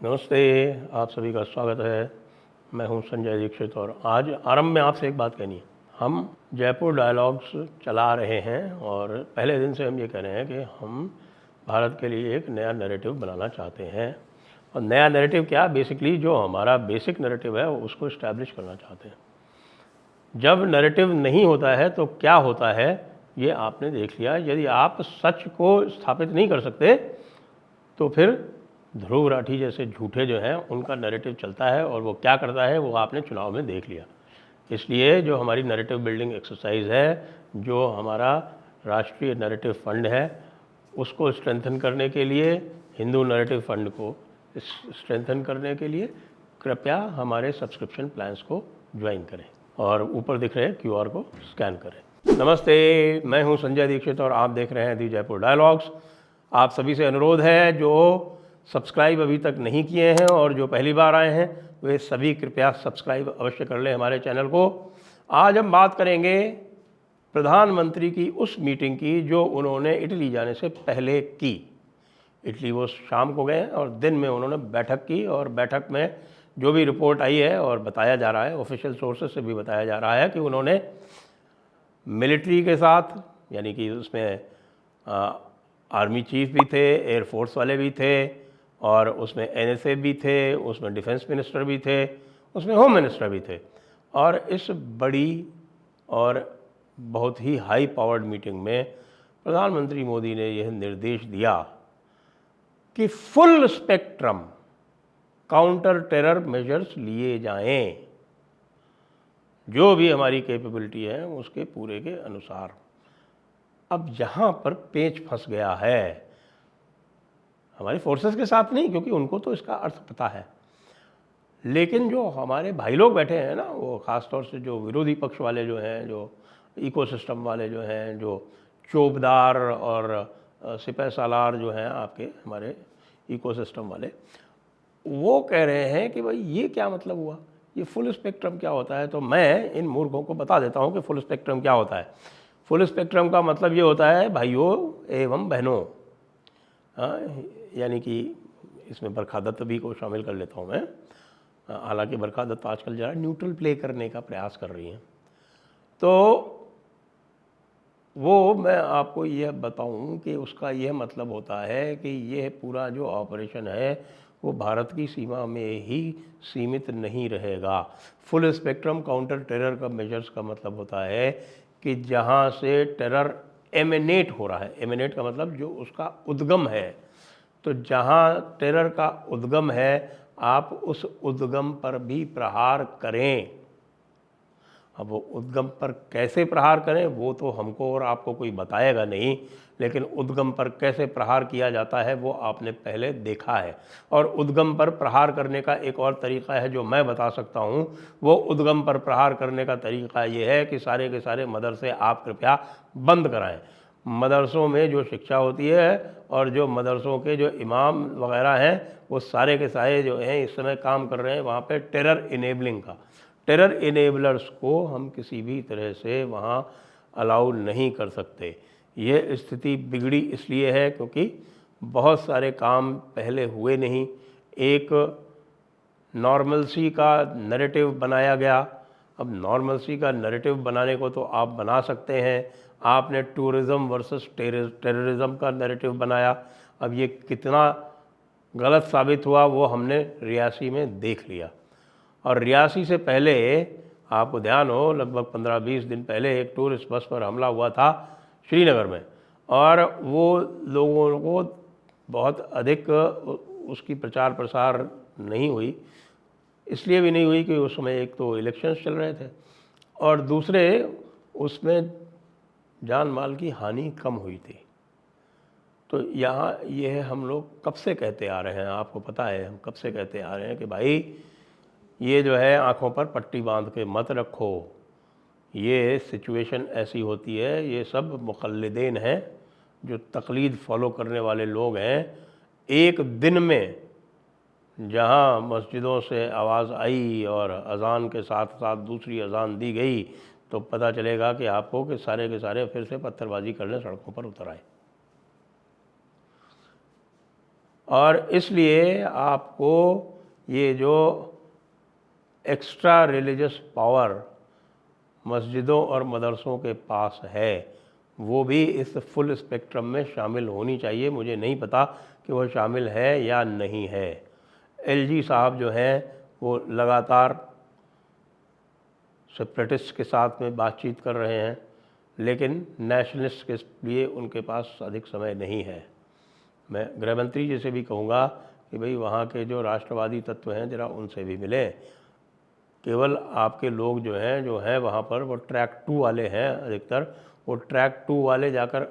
नमस्ते, आप सभी का स्वागत है। मैं हूं संजय दीक्षित और आज आरंभ में आपसे एक बात कहनी है। हम जयपुर डायलॉग्स चला रहे हैं और पहले दिन से हम ये कह रहे हैं कि हम भारत के लिए एक नया नैरेटिव बनाना चाहते हैं। और नया नैरेटिव क्या, बेसिकली जो हमारा बेसिक नैरेटिव है उसको इस्टेब्लिश करना चाहते हैं। जब नैरेटिव नहीं होता है तो क्या होता है ये आपने देख लिया। यदि आप सच को स्थापित नहीं कर सकते तो फिर ध्रुव राठी जैसे झूठे जो हैं उनका नैरेटिव चलता है और वो क्या करता है वो आपने चुनाव में देख लिया। इसलिए जो हमारी नैरेटिव बिल्डिंग एक्सरसाइज है, जो हमारा राष्ट्रीय नैरेटिव फंड है, उसको स्ट्रेंथन करने के लिए, हिंदू नैरेटिव फंड को स्ट्रेंथन करने के लिए कृपया हमारे सब्सक्रिप्शन प्लान्स को ज्वाइन करें और ऊपर दिख रहे QR को स्कैन करें। नमस्ते, मैं हूं संजय दीक्षित और आप देख रहे हैं दी जयपुर डायलॉग्स। आप सभी से अनुरोध है जो सब्सक्राइब अभी तक नहीं किए हैं और जो पहली बार आए हैं वे सभी कृपया सब्सक्राइब अवश्य कर लें हमारे चैनल को। आज हम बात करेंगे प्रधानमंत्री की उस मीटिंग की जो उन्होंने इटली जाने से पहले की। इटली वो शाम को गए और दिन में उन्होंने बैठक की और बैठक में जो भी रिपोर्ट आई है और बताया जा रहा है, ऑफिशियल सोर्सेज से भी बताया जा रहा है कि उन्होंने मिलिट्री के साथ, यानी कि उसमें आर्मी चीफ भी थे, एयरफोर्स वाले भी थे और उसमें NSA भी थे, उसमें डिफेंस मिनिस्टर भी थे, उसमें होम मिनिस्टर भी थे। और इस बड़ी और बहुत ही हाई पावर्ड मीटिंग में प्रधानमंत्री मोदी ने यह निर्देश दिया कि full spectrum counter terror measures लिए जाएं, जो भी हमारी कैपेबिलिटी है उसके पूरे के अनुसार। अब यहाँ पर पेच फंस गया है, हमारी फोर्सेस के साथ नहीं, क्योंकि उनको तो इसका अर्थ पता है, लेकिन जो हमारे भाई लोग बैठे हैं ना, वो ख़ास तौर से जो विरोधी पक्ष वाले जो हैं, जो इकोसिस्टम वाले जो हैं, जो चौबदार और सिपह सालार जो हैं आपके हमारे इकोसिस्टम वाले, वो कह रहे हैं कि भाई ये क्या मतलब हुआ, ये फुल स्पेक्ट्रम क्या होता है। तो मैं इन मूर्खों को बता देता हूँ कि फुल स्पेक्ट्रम क्या होता है। फुल स्पेक्ट्रम का मतलब ये होता है भाइयों एवं बहनों, यानी कि इसमें बरखा दत्त भी को शामिल कर लेता हूँ मैं। हालांकि बरखा दत्त आजकल ज़रा न्यूट्रल प्ले करने का प्रयास कर रही हैं। तो वो मैं आपको यह बताऊं कि उसका यह मतलब होता है कि यह पूरा जो ऑपरेशन है वो भारत की सीमा में ही सीमित नहीं रहेगा। फुल स्पेक्ट्रम काउंटर टेरर का मेजर्स का मतलब होता है कि जहाँ से टेरर एमिनेट हो रहा है, एमिनेट का मतलब जो उसका उद्गम है, तो जहाँ टेरर का उद्गम है आप उस उद्गम पर भी प्रहार करें। अब वो उद्गम पर कैसे प्रहार करें वो तो हमको और आपको कोई बताएगा नहीं, लेकिन उद्गम पर कैसे प्रहार किया जाता है वो आपने पहले देखा है। और उद्गम पर प्रहार करने का एक और तरीक़ा है जो मैं बता सकता हूँ। वो उद्गम पर प्रहार करने का तरीक़ा ये है कि सारे के सारे मदरसे आप कृपया बंद कराएं। मदरसों में जो शिक्षा होती है और जो मदरसों के जो इमाम वगैरह हैं वो सारे के सारे जो हैं इस समय काम कर रहे हैं वहाँ पे टेरर इनेबलिंग का। टेरर इनेबलर्स को हम किसी भी तरह से वहाँ अलाउ नहीं कर सकते। ये स्थिति बिगड़ी इसलिए है क्योंकि बहुत सारे काम पहले हुए नहीं। एक नॉर्मलसी का नैरेटिव बनाया गया। अब नॉर्मलसी का नैरेटिव बनाने को तो आप बना सकते हैं। आपने टूरिज़्म वर्सेस टेररिज्म का नैरेटिव बनाया। अब ये कितना गलत साबित हुआ वो हमने रियासी में देख लिया। और रियासी से पहले आपको ध्यान हो, लगभग 15-20 दिन पहले एक टूरिस्ट बस पर हमला हुआ था श्रीनगर में, और वो लोगों को बहुत अधिक उसकी प्रचार प्रसार नहीं हुई। इसलिए भी नहीं हुई कि उस समय एक तो इलेक्शंस चल रहे थे और दूसरे उसमें जान माल की हानि कम हुई थी। तो यहाँ यह हम लोग कब से कहते आ रहे हैं, आपको पता है हम कब से कहते आ रहे हैं कि भाई ये जो है आँखों पर पट्टी बांध के मत रखो। ये सिचुएशन ऐसी होती है, ये सब मुक़ल्लिदीन हैं, जो तक़लीद फॉलो करने वाले लोग हैं। एक दिन में जहाँ मस्जिदों से आवाज़ आई और अज़ान के साथ साथ दूसरी अज़ान दी गई तो पता चलेगा कि आपको कि सारे के सारे फिर से पत्थरबाजी करने सड़कों पर उतर आए। और इसलिए आपको ये जो एक्स्ट्रा रिलीजियस पावर मस्जिदों और मदरसों के पास है वो भी इस फुल स्पेक्ट्रम में शामिल होनी चाहिए। मुझे नहीं पता कि वो शामिल है या नहीं है। एलजी साहब जो हैं वो लगातार सेपरेटिस्ट के साथ में बातचीत कर रहे हैं, लेकिन नेशनलिस्ट के लिए उनके पास अधिक समय नहीं है। मैं गृह मंत्री जी से भी कहूँगा कि भाई वहाँ के जो राष्ट्रवादी तत्व हैं ज़रा उनसे भी मिलें। केवल आपके लोग जो हैं वहाँ पर वो ट्रैक 2 वाले हैं अधिकतर। वो ट्रैक 2 वाले जाकर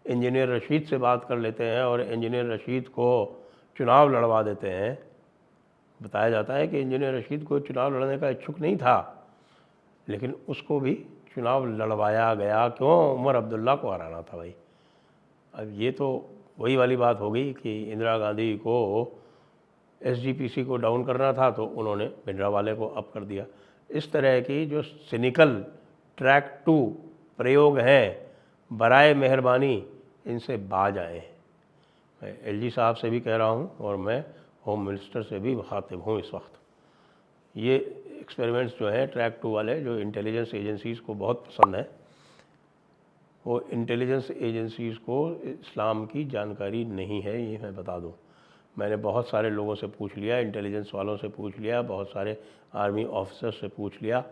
इंजीनियर रशीद से बात कर लेते हैं और इंजीनियर रशीद को चुनाव लड़वा देते हैं। बताया जाता है कि इंजीनियर रशीद को चुनाव लड़ने का इच्छुक नहीं था, लेकिन उसको भी चुनाव लड़वाया गया। क्यों? उमर अब्दुल्ला को हराना था भाई। अब ये तो वही वाली बात हो गई कि इंदिरा गांधी को एसजीपीसी को डाउन करना था तो उन्होंने भिंडरावाले को अप कर दिया। इस तरह की जो सिनिकल ट्रैक 2 प्रयोग हैं, बराए मेहरबानी इनसे बाज आए। मैं एलजी साहब से भी कह रहा हूँ और मैं होम मिनिस्टर से भी मुखातिब हूँ इस वक्त। ये एक्सपेरिमेंट्स जो हैं ट्रैक 2 वाले, जो इंटेलिजेंस एजेंसीज़ को बहुत पसंद है, वो इंटेलिजेंस एजेंसीज़ को इस्लाम की जानकारी नहीं है, ये मैं बता दूँ। मैंने बहुत सारे लोगों से पूछ लिया, इंटेलिजेंस वालों से पूछ लिया, बहुत सारे आर्मी ऑफिसर्स से पूछ लिया।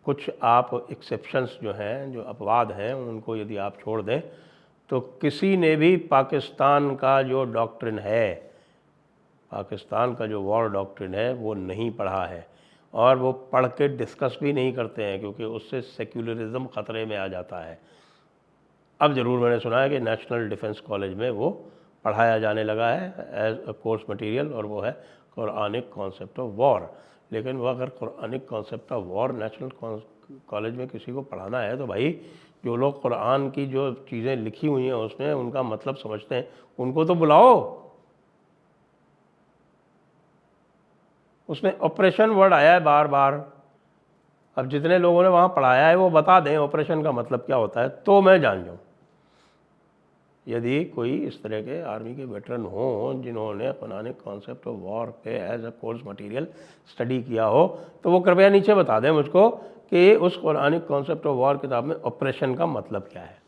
कुछ आप एक्सेप्शंस जो हैं, जो अपवाद हैं, उनको यदि आप छोड़ दें तो किसी ने भी पाकिस्तान का जो डॉक्ट्रिन है, पाकिस्तान का जो वॉर डॉक्ट्रिन है वो नहीं पढ़ा है और वो पढ़ के डिस्कस भी नहीं करते हैं, क्योंकि उससे सेक्युलरिज्म ख़तरे में आ जाता है। अब ज़रूर मैंने सुना है कि नेशनल डिफेंस कॉलेज में वो पढ़ाया जाने लगा है एज अ कोर्स मटेरियल, और वो है कुरानिक कॉन्सेप्ट ऑफ वॉर। लेकिन वो अगर Quranic concept of war national college में किसी को पढ़ाना है तो भाई जो लोग कुरान की जो चीज़ें लिखी हुई हैं उसमें उनका मतलब समझते हैं, उनको तो बुलाओ। उसमें ऑपरेशन वर्ड आया है बार बार। अब जितने लोगों ने वहाँ पढ़ाया है वो बता दें ऑपरेशन का मतलब क्या होता है तो मैं जान जाऊँ। यदि कोई इस तरह के आर्मी के वेटरन हों जिन्होंने कुरानिक कॉन्सेप्ट ऑफ वॉर पे as a course material study किया हो तो वो कृपया नीचे बता दें मुझको कि उस कुरानिक कॉन्सेप्ट ऑफ वॉर किताब में ऑपरेशन का मतलब क्या है।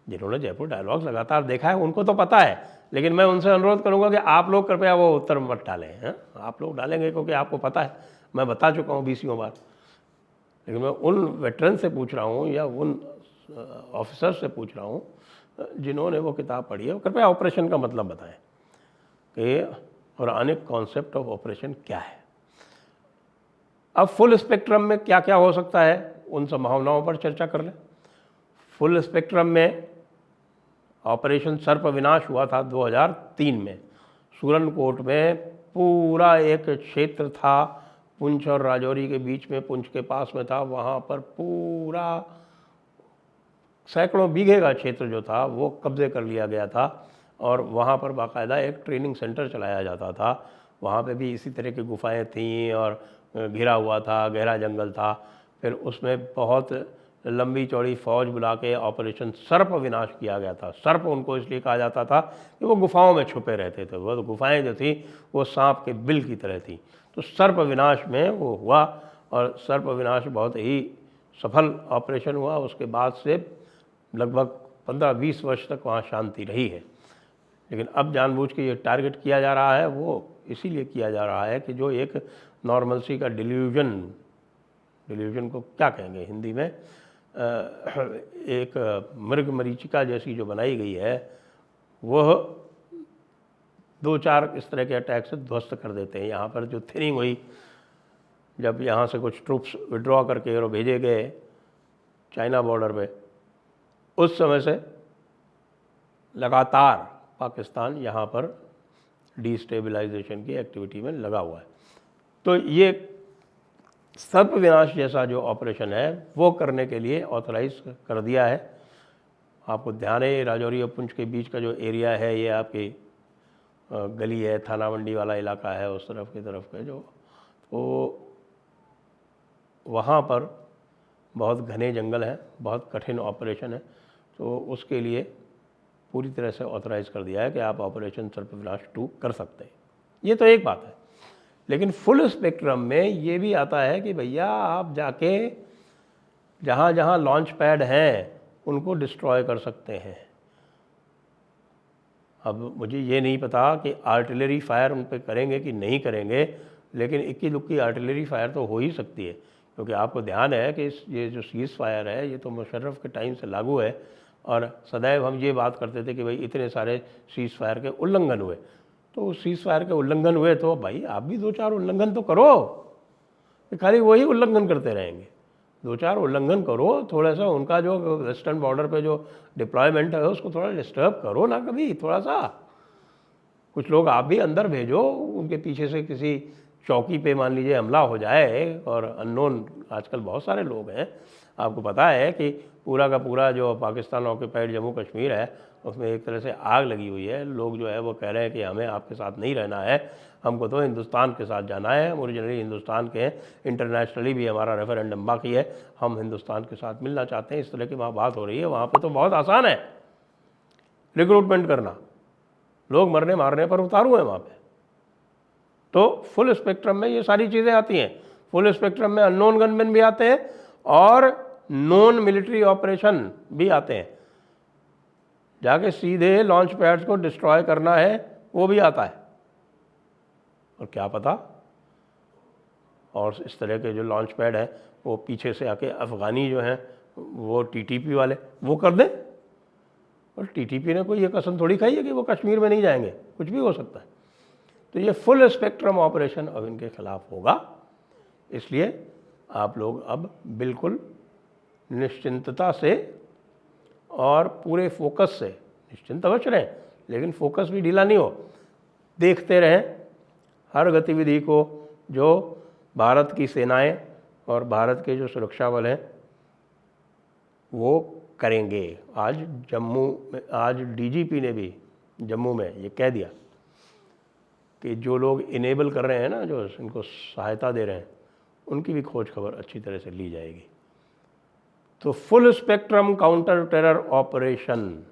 जिन्होंने जयपुर डायलॉग्स लगातार देखा है उनको तो पता है, लेकिन मैं उनसे अनुरोध करूंगा कि आप लोग कृपया वो उत्तर मत डालें। हैं, आप लोग डालेंगे क्योंकि आपको पता है, मैं बता चुका हूँ 20वीं बार। लेकिन मैं उन वेटरन से पूछ रहा हूँ या उन ऑफिसर से पूछ रहा हूँ जिन्होंने वो किताब पढ़ी है, कृपया ऑपरेशन का मतलब बताएं कि कुरानिक कॉन्सेप्ट ऑफ ऑपरेशन क्या है। अब फुल स्पेक्ट्रम में क्या क्या हो सकता है उन संभावनाओं पर चर्चा कर लें। फुल स्पेक्ट्रम में ऑपरेशन सर्प विनाश हुआ था 2003 में। सूरनकोट में पूरा एक क्षेत्र था, पुंछ और राजौरी के बीच में, पुंछ के पास में था, वहाँ पर पूरा सैकड़ों बीघे का क्षेत्र जो था वो कब्जे कर लिया गया था और वहाँ पर बाकायदा एक ट्रेनिंग सेंटर चलाया जाता था। वहाँ पे भी इसी तरह की गुफाएं थीं और घिरा हुआ था, गहरा जंगल था। फिर उसमें बहुत लंबी चौड़ी फौज बुला के ऑपरेशन सर्प विनाश किया गया था। सर्प उनको इसलिए कहा जाता था कि वो गुफाओं में छुपे रहते थे। वो गुफाएं जो थी वो सांप के बिल की तरह थी। तो सर्प विनाश में वो हुआ और सर्प विनाश बहुत ही सफल ऑपरेशन हुआ। उसके बाद से लगभग 15-20 वर्ष तक वहाँ शांति रही है। लेकिन अब जानबूझ के ये टारगेट किया जा रहा है, वो इसीलिए किया जा रहा है कि जो एक नॉर्मलसी का डिल्यूजन को क्या कहेंगे हिंदी में, एक मृग मरीचिका जैसी जो बनाई गई है वह 2-4 इस तरह के अटैक से ध्वस्त कर देते हैं। यहाँ पर जो थिनिंग हुई, जब यहाँ से कुछ ट्रूप्स विड्रॉ करके और भेजे गए चाइना बॉर्डर पे, उस समय से लगातार पाकिस्तान यहाँ पर डिस्टेबलाइजेशन की एक्टिविटी में लगा हुआ है। तो ये सर्प विनाश जैसा जो ऑपरेशन है वो करने के लिए ऑथराइज कर दिया है। आपको ध्यान है राजौरी और पुंछ के बीच का जो एरिया है ये आपकी गली है, थाना मंडी वाला इलाका है, उस तरफ की तरफ का जो, तो वहाँ पर बहुत घने जंगल हैं, बहुत कठिन ऑपरेशन है। तो उसके लिए पूरी तरह से ऑथराइज़ कर दिया है कि आप ऑपरेशन सर्पविनाश 2 कर सकते हैं। ये तो एक बात है, लेकिन फुल स्पेक्ट्रम में ये भी आता है कि भैया आप जाके जहाँ जहाँ लॉन्च पैड हैं उनको डिस्ट्रॉय कर सकते हैं। अब मुझे ये नहीं पता कि आर्टिलरी फायर उन पर करेंगे कि नहीं करेंगे, लेकिन इक्की दुक्की आर्टिलरी फायर तो हो ही सकती है, क्योंकि आपको ध्यान है कि ये जो सीज़ फायर है ये तो मुशर्रफ के टाइम से लागू है, और सदैव हम ये बात करते थे कि भाई इतने सारे सीज़ फायर के उल्लंघन हुए। तो सीज़ फायर के उल्लंघन हुए तो भाई आप भी 2-4 उल्लंघन तो करो, खाली वही उल्लंघन करते रहेंगे। 2-4 उल्लंघन करो, थोड़ा सा उनका जो वेस्टर्न बॉर्डर पे जो डिप्लॉयमेंट है उसको थोड़ा डिस्टर्ब करो ना, कभी थोड़ा सा कुछ लोग आप भी अंदर भेजो, उनके पीछे से किसी चौकी पे मान लीजिए हमला हो जाए, और अननोन आजकल बहुत सारे लोग हैं। आपको पता है कि पूरा का पूरा जो पाकिस्तान ऑक्यूपाइड जम्मू कश्मीर है उसमें एक तरह से आग लगी हुई है। लोग जो है वो कह रहे हैं कि हमें आपके साथ नहीं रहना है, हमको तो हिंदुस्तान के साथ जाना है, हम ओरिजिनली हिंदुस्तान के हैं, इंटरनेशनली भी हमारा रेफरेंडम बाकी है, हम हिंदुस्तान के साथ मिलना चाहते हैं। इस तरह की वहाँ बात हो रही है। वहाँ पर तो बहुत आसान है रिक्रूटमेंट करना, लोग मरने मारने पर उतारू हैं वहाँ पे। तो फुल स्पेक्ट्रम में ये सारी चीज़ें आती हैं। फुल स्पेक्ट्रम में अननोन गनमैन भी आते हैं और नॉन मिलिट्री ऑपरेशन भी आते हैं, जाके सीधे लॉन्च पैड्स को डिस्ट्रॉय करना है वो भी आता है। और क्या पता, और इस तरह के जो लॉन्च पैड है वो पीछे से आके अफ़गानी जो हैं वो टीटीपी वाले वो कर दें, और टीटीपी ने कोई ये कसम थोड़ी खाई है कि वो कश्मीर में नहीं जाएंगे, कुछ भी हो सकता है। तो ये फुल स्पेक्ट्रम ऑपरेशन अब इनके खिलाफ होगा। इसलिए आप लोग अब बिल्कुल निश्चिंतता से और पूरे फोकस से, निश्चिंत अवश्य रहें लेकिन फोकस भी ढीला नहीं हो, देखते रहें हर गतिविधि को जो भारत की सेनाएं और भारत के जो सुरक्षा बल हैं वो करेंगे। आज डीजीपी ने भी जम्मू में ये कह दिया कि जो लोग इनेबल कर रहे हैं ना, जो इनको सहायता दे रहे हैं, उनकी भी खोज खबर अच्छी तरह से ली जाएगी। तो full spectrum counter terror operation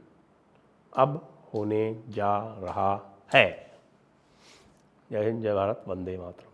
अब होने जा रहा है। जय हिंद, जय भारत, वंदे मातरम।